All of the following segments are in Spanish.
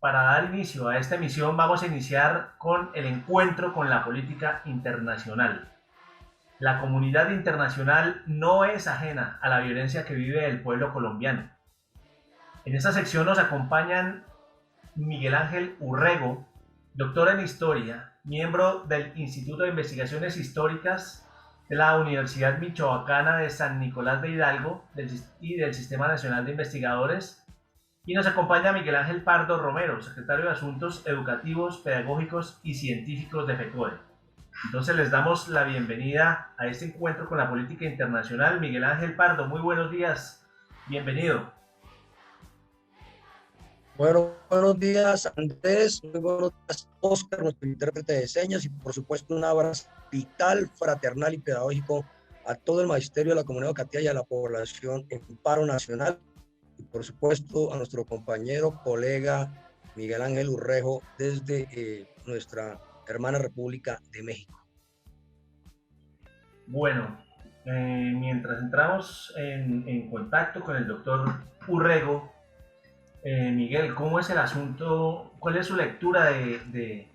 para dar inicio a esta emisión vamos a iniciar con el encuentro con la política internacional. La comunidad internacional no es ajena a la violencia que vive el pueblo colombiano. En esta sección nos acompañan Miguel Ángel Urrego, doctor en Historia, miembro del Instituto de Investigaciones Históricas de la Universidad Michoacana de San Nicolás de Hidalgo y del Sistema Nacional de Investigadores. Y nos acompaña Miguel Ángel Pardo Romero, secretario de Asuntos Educativos, Pedagógicos y Científicos de FECODE. Entonces les damos la bienvenida a este encuentro con la política internacional. Miguel Ángel Pardo, muy buenos días, bienvenido. Bueno, buenos días Andrés, muy buenos días Oscar, nuestro intérprete de señas, y por supuesto un abrazo vital, fraternal y pedagógico a todo el magisterio de la comunidad educativa y a la población en paro nacional, y por supuesto a nuestro compañero, colega Miguel Ángel Urrego desde nuestra hermana República de México. Bueno, mientras entramos en contacto con el doctor Urrego, Miguel, ¿cómo es el asunto? ¿Cuál es su lectura de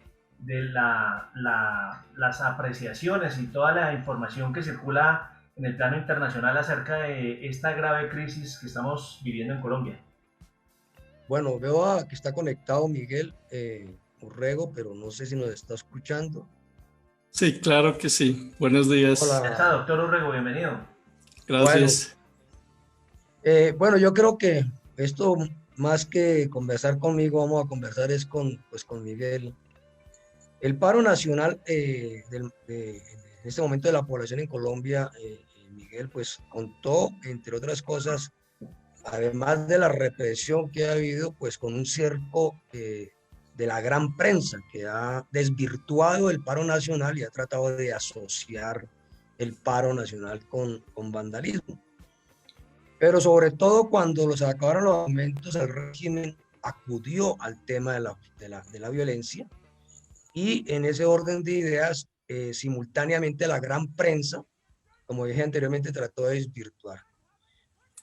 las apreciaciones y toda la información que circula en el plano internacional acerca de esta grave crisis que estamos viviendo en Colombia? Bueno, veo que está conectado Miguel Urrego, pero no sé si nos está escuchando. Sí, claro que sí. Buenos días. Hola. Ya está, doctor Urrego, bienvenido. Gracias. Bueno, yo creo que esto, más que conversar conmigo, vamos a conversar es con Miguel. El paro nacional en este momento de la población en Colombia, Miguel, pues contó, entre otras cosas, además de la represión que ha habido, pues con un cerco de la gran prensa que ha desvirtuado el paro nacional y ha tratado de asociar el paro nacional con vandalismo. Pero sobre todo cuando los acabaron los aumentos, el régimen acudió al tema de la violencia, y en ese orden de ideas, simultáneamente la gran prensa, como dije anteriormente, trató de desvirtuar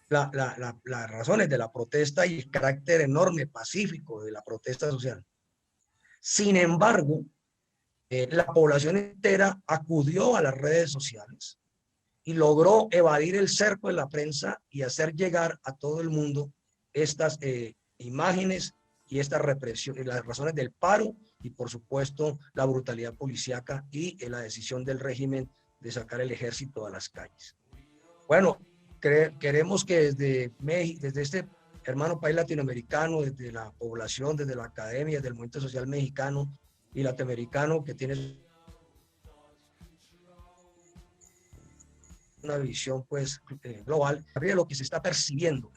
las razones de la protesta y el carácter enorme, pacífico de la protesta social. Sin embargo, la población entera acudió a las redes sociales y logró evadir el cerco de la prensa y hacer llegar a todo el mundo estas imágenes y esta represión, las razones del paro y por supuesto la brutalidad policíaca y la decisión del régimen de sacar el ejército a las calles. Bueno, queremos que desde México, desde este hermano país latinoamericano, desde la población, desde la academia, desde el movimiento social mexicano y latinoamericano, que tiene una visión pues global de lo que se está percibiendo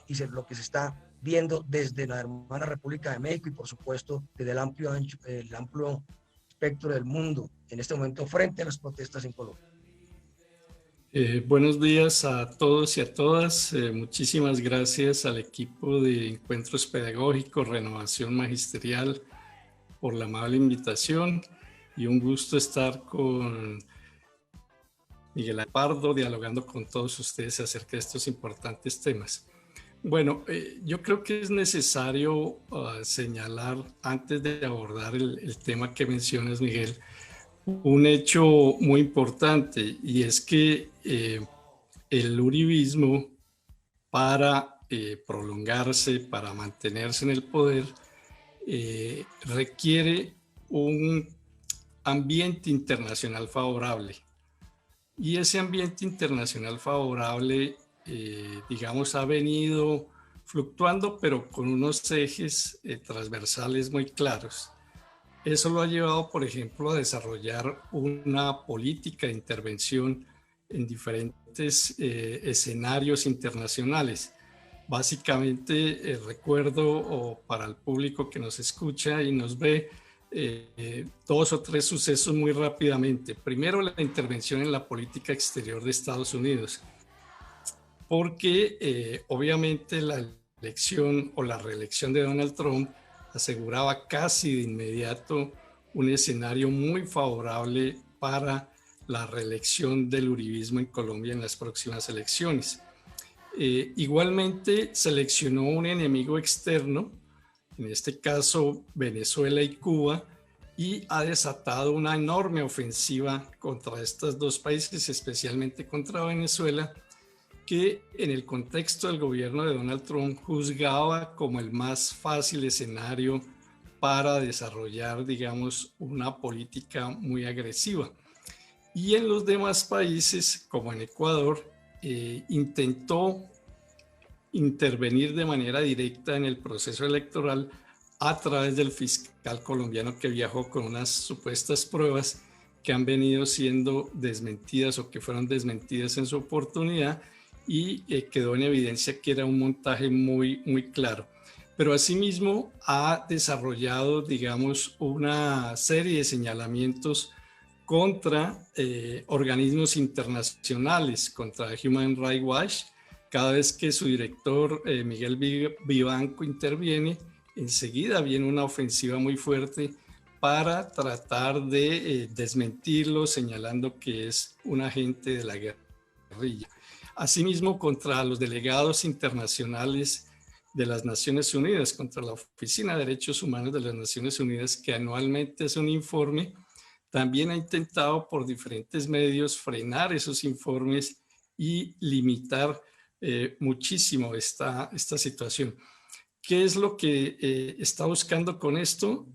y lo que se está viendo desde la hermana República de México y por supuesto desde el amplio espectro del mundo en este momento frente a las protestas en Colombia. Buenos días a todos y a todas. Muchísimas gracias al equipo de Encuentros Pedagógicos, Renovación Magisterial, por la amable invitación, y un gusto estar con Miguel Pardo dialogando con todos ustedes acerca de estos importantes temas. Bueno, yo creo que es necesario señalar, antes de abordar el tema que mencionas, Miguel, un hecho muy importante, y es que el uribismo, para prolongarse, para mantenerse en el poder, requiere un ambiente internacional favorable. Y ese ambiente internacional favorable, digamos, ha venido fluctuando, pero con unos ejes transversales muy claros. Eso lo ha llevado, por ejemplo, a desarrollar una política de intervención en diferentes escenarios internacionales. Básicamente, recuerdo para el público que nos escucha y nos ve, dos o tres sucesos muy rápidamente. Primero, la intervención en la política exterior de Estados Unidos, porque obviamente la elección o la reelección de Donald Trump aseguraba casi de inmediato un escenario muy favorable para la reelección del uribismo en Colombia en las próximas elecciones. Igualmente seleccionó un enemigo externo en este caso Venezuela y Cuba, y ha desatado una enorme ofensiva contra estos dos países, especialmente contra Venezuela, que en el contexto del gobierno de Donald Trump juzgaba como el más fácil escenario para desarrollar, digamos, una política muy agresiva. Y en los demás países, como en Ecuador, intentó intervenir de manera directa en el proceso electoral a través del fiscal colombiano que viajó con unas supuestas pruebas que han venido siendo desmentidas o que fueron desmentidas en su oportunidad, y quedó en evidencia que era un montaje muy claro. Pero asimismo ha desarrollado, digamos, una serie de señalamientos contra organismos internacionales, contra Human Rights Watch. Cada vez que su director Miguel Vivanco interviene, enseguida viene una ofensiva muy fuerte para tratar de desmentirlo, señalando que es un agente de la guerrilla. Asimismo, contra los delegados internacionales de las Naciones Unidas, contra la Oficina de Derechos Humanos de las Naciones Unidas, que anualmente hace un informe, también ha intentado por diferentes medios frenar esos informes y limitar muchísimo esta situación. ¿Qué es lo que está buscando con esto?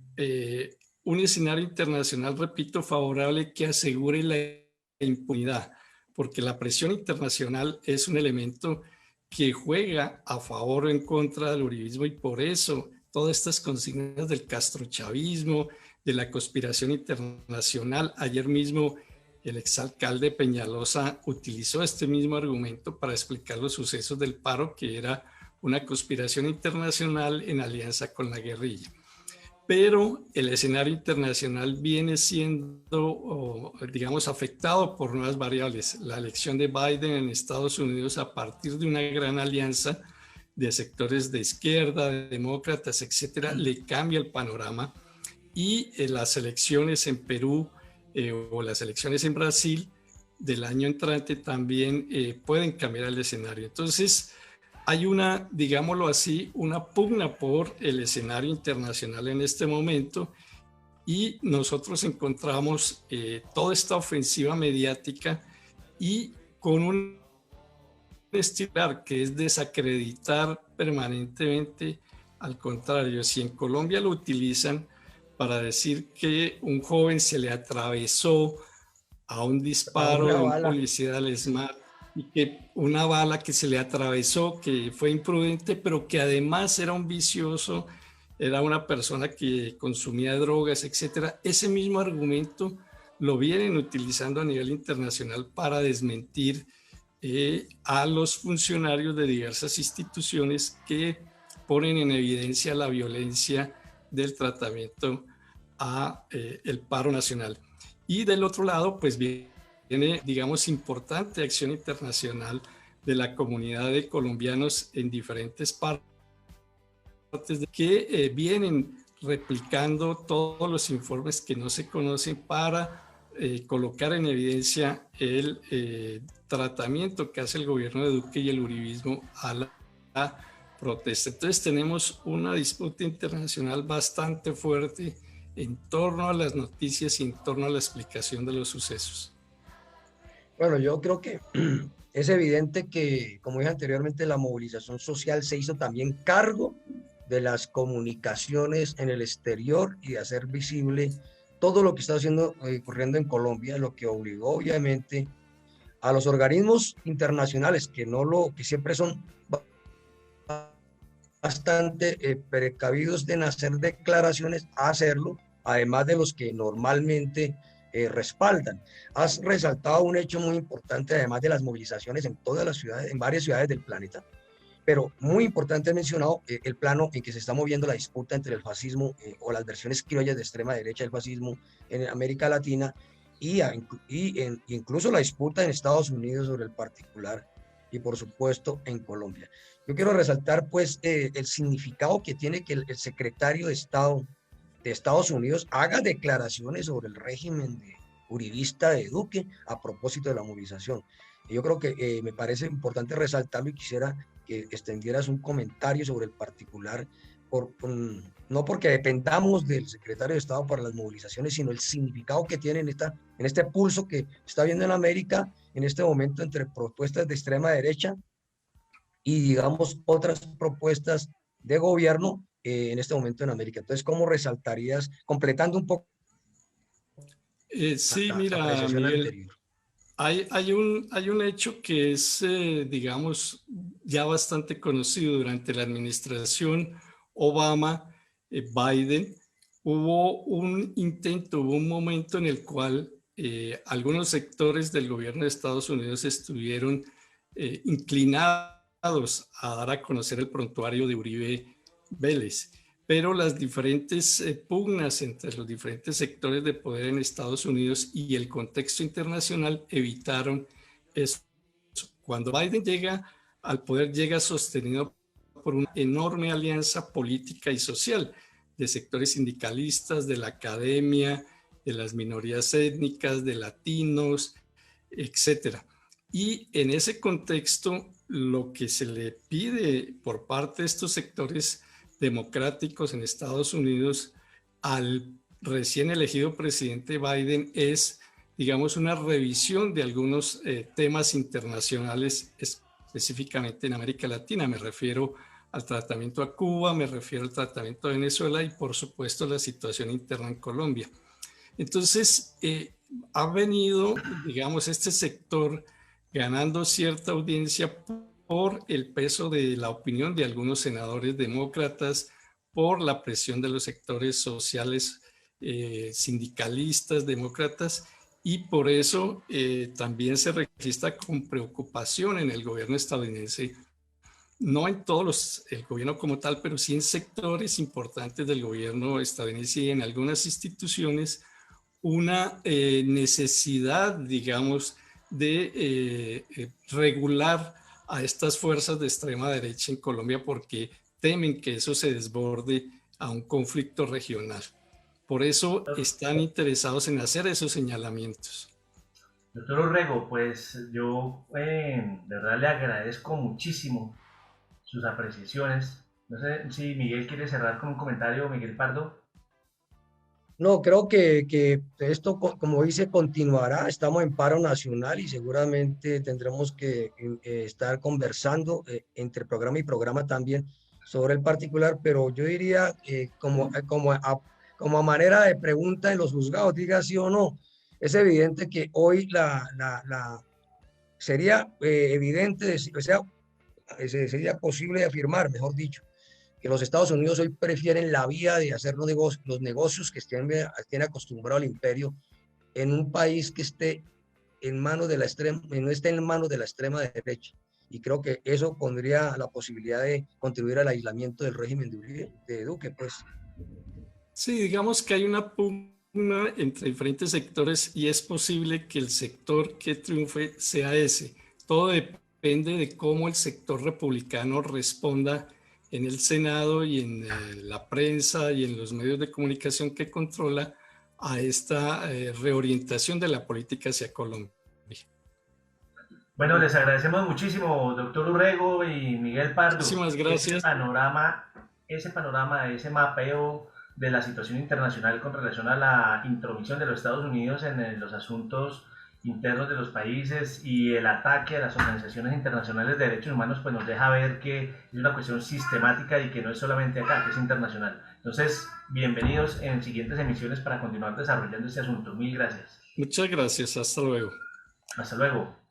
Un escenario internacional, repito, favorable que asegure la impunidad, porque la presión internacional es un elemento que juega a favor o en contra del uribismo, y por eso todas estas consignas del castrochavismo, de la conspiración internacional. Ayer mismo el exalcalde Peñalosa utilizó este mismo argumento para explicar los sucesos del paro, que era una conspiración internacional en alianza con la guerrilla. Pero el escenario internacional viene siendo, digamos, afectado por nuevas variables. La elección de Biden en Estados Unidos, a partir de una gran alianza de sectores de izquierda, de demócratas, etcétera, le cambia el panorama. Y las elecciones en Perú o las elecciones en Brasil del año entrante también pueden cambiar el escenario. Entonces, hay una, digámoslo así, una pugna por el escenario internacional en este momento, y nosotros encontramos toda esta ofensiva mediática y con un estilar que es desacreditar permanentemente. Al contrario, si en Colombia lo utilizan para decir que un joven se le atravesó a un disparo de un policía del ESMAD, y que una bala que se le atravesó, que fue imprudente, pero que además era un vicioso, era una persona que consumía drogas, etcétera. Ese mismo argumento lo vienen utilizando a nivel internacional para desmentir a los funcionarios de diversas instituciones que ponen en evidencia la violencia del tratamiento a el paro nacional. Y del otro lado, pues viene, digamos, importante acción internacional de la comunidad de colombianos en diferentes partes que vienen replicando todos los informes que no se conocen para colocar en evidencia el tratamiento que hace el gobierno de Duque y el uribismo a la protesta. Entonces tenemos una disputa internacional bastante fuerte en torno a las noticias y en torno a la explicación de los sucesos. Bueno, yo creo que es evidente que, como dije anteriormente, la movilización social se hizo también cargo de las comunicaciones en el exterior y de hacer visible todo lo que está ocurriendo en Colombia, lo que obligó obviamente a los organismos internacionales que siempre son bastante precavidos en hacer declaraciones, a hacerlo, además de los que normalmente respaldan. Has resaltado un hecho muy importante, además de las movilizaciones en todas las ciudades, en varias ciudades del planeta, pero muy importante mencionado el plano en que se está moviendo la disputa entre el fascismo o las versiones criollas de extrema derecha del fascismo en América Latina, y incluso la disputa en Estados Unidos sobre el particular, y por supuesto en Colombia. Yo quiero resaltar pues el significado que tiene que el secretario de Estado de Estados Unidos haga declaraciones sobre el régimen uribista de Duque a propósito de la movilización. Y yo creo que me parece importante resaltarlo, y quisiera que extendieras un comentario sobre el particular no porque dependamos del secretario de Estado para las movilizaciones, sino el significado que tiene en este pulso que está viendo en América en este momento entre propuestas de extrema derecha y, digamos, otras propuestas de gobierno en este momento en América. Entonces, ¿cómo resaltarías, completando un poco Sí, la mira, apreciación Miguel, anterior? hay un hecho que es, digamos, ya bastante conocido durante la administración Obama, Biden. Hubo un intento, hubo un momento en el cual algunos sectores del gobierno de Estados Unidos estuvieron inclinados a dar a conocer el prontuario de Uribe Vélez, pero las diferentes pugnas entre los diferentes sectores de poder en Estados Unidos y el contexto internacional evitaron eso. Cuando Biden llega al poder, llega sostenido por una enorme alianza política y social de sectores sindicalistas, de la academia, de las minorías étnicas, de latinos, etcétera. Y en ese contexto, lo que se le pide por parte de estos sectores democráticos en Estados Unidos al recién elegido presidente Biden es, digamos, una revisión de algunos temas internacionales, específicamente en América Latina. Me refiero al tratamiento a Cuba, me refiero al tratamiento a Venezuela y, por supuesto, la situación interna en Colombia. Entonces, ha venido, digamos, este sector ganando cierta audiencia por el peso de la opinión de algunos senadores demócratas, por la presión de los sectores sociales, sindicalistas, demócratas, y por eso también se registra con preocupación en el gobierno estadounidense, no en todos el gobierno como tal, pero sí en sectores importantes del gobierno estadounidense y en algunas instituciones, una necesidad, digamos, de regular a estas fuerzas de extrema derecha en Colombia porque temen que eso se desborde a un conflicto regional. Por eso están interesados en hacer esos señalamientos. Doctor Urrego, pues yo de verdad le agradezco muchísimo sus apreciaciones. No sé si Miguel quiere cerrar con un comentario, Miguel Pardo. No, creo que esto, como dice, continuará. Estamos en paro nacional y seguramente tendremos que estar conversando entre programa y programa también sobre el particular, pero yo diría como a manera de pregunta en los juzgados, diga sí o no. Es evidente que hoy sería evidente, o sea, sería posible afirmar, mejor dicho, que los Estados Unidos hoy prefieren la vía de hacer los negocios que estén acostumbrados al imperio en un país que esté en manos de no esté en manos de la extrema derecha. Y creo que eso pondría la posibilidad de contribuir al aislamiento del régimen de Duque, pues. Sí, digamos que hay una pugna entre diferentes sectores y es posible que el sector que triunfe sea ese. Todo depende de cómo el sector republicano responda en el Senado y en la prensa y en los medios de comunicación que controla a esta reorientación de la política hacia Colombia. Bueno, les agradecemos muchísimo, doctor Urrego y Miguel Pardo, Muchísimas gracias. ese panorama, ese mapeo de la situación internacional con relación a la intromisión de los Estados Unidos en los asuntos internos de los países y el ataque a las organizaciones internacionales de derechos humanos, pues nos deja ver que es una cuestión sistemática y que no es solamente acá, que es internacional. Entonces, bienvenidos en siguientes emisiones para continuar desarrollando este asunto. Mil gracias. Muchas gracias. Hasta luego. Hasta luego.